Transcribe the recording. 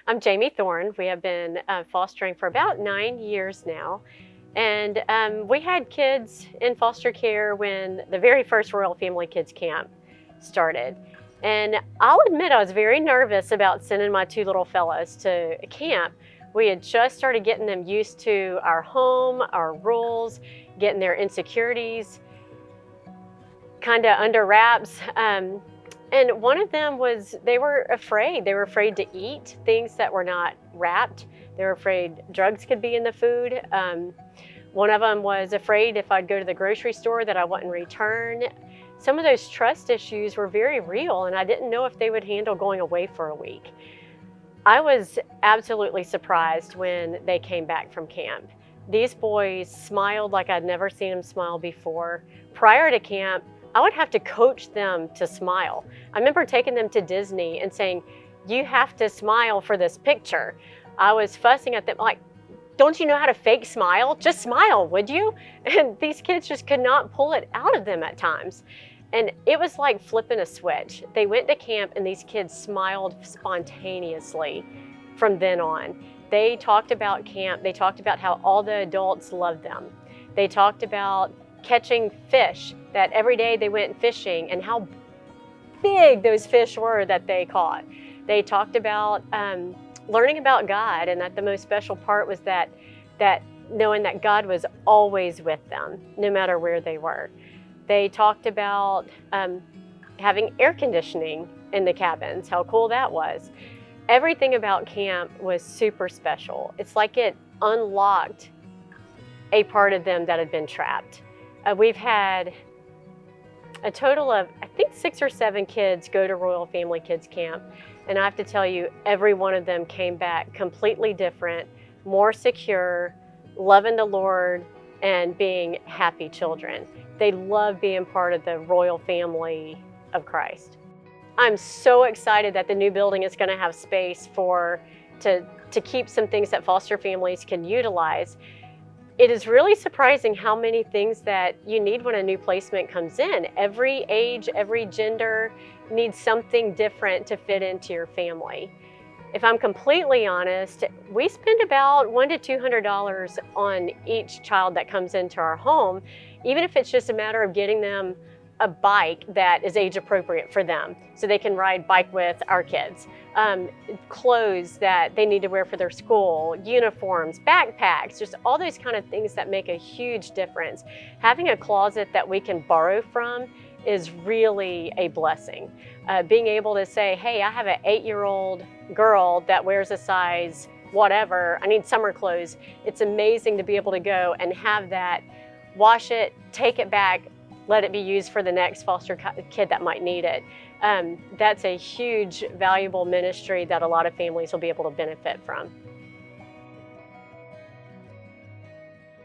I'm Jamie Thorne. We have been fostering for about 9 years now. And we had kids in foster care when the very first Royal Family Kids Camp started. And I'll admit I was very nervous about sending my two little fellows to camp. We had just started getting them used to our home, our rules, getting their insecurities kind of under wraps. And one of them was they were afraid. They were afraid to eat things that were not wrapped. They were afraid drugs could be in the food. One of them was afraid if I'd go to the grocery store that I wouldn't return. Some of those trust issues were very real, and I didn't know if they would handle going away for a week. I was absolutely surprised when they came back from camp. These boys smiled like I'd never seen them smile before. Prior to camp, I would have to coach them to smile. I remember taking them to Disney and saying, "You have to smile for this picture." I was fussing at them like, "Don't you know how to fake smile? Just smile, would you?" And these kids just could not pull it out of them at times. And it was like flipping a switch. They went to camp and these kids smiled spontaneously from then on. They talked about camp. They talked about how all the adults loved them. They talked about catching fish, that every day they went fishing and how big those fish were that they caught. They talked about learning about God, and that the most special part was that knowing that God was always with them, no matter where they were. They talked about having air conditioning in the cabins, how cool that was. Everything about camp was super special. It's like it unlocked a part of them that had been trapped. We've had a total of, I think, 6 or 7 kids go to Royal Family Kids Camp. And I have to tell you, every one of them came back completely different, more secure, loving the Lord, and being happy children. They love being part of the royal family of Christ. I'm so excited that the new building is going to have space to keep some things that foster families can utilize. It is really surprising how many things that you need when a new placement comes in. Every age, every gender needs something different to fit into your family. If I'm completely honest, we spend about $100 to $200 on each child that comes into our home, even if it's just a matter of getting them a bike that is age appropriate for them so they can ride bike with our kids. Clothes that they need to wear for their school, uniforms, backpacks, just all those kind of things that make a huge difference. Having a closet that we can borrow from is really a blessing. Being able to say, hey, I have an 8-year-old girl that wears a size whatever, I need summer clothes. It's amazing to be able to go and have that, wash it, take it back, let it be used for the next foster kid that might need it. That's a huge, valuable ministry that a lot of families will be able to benefit from.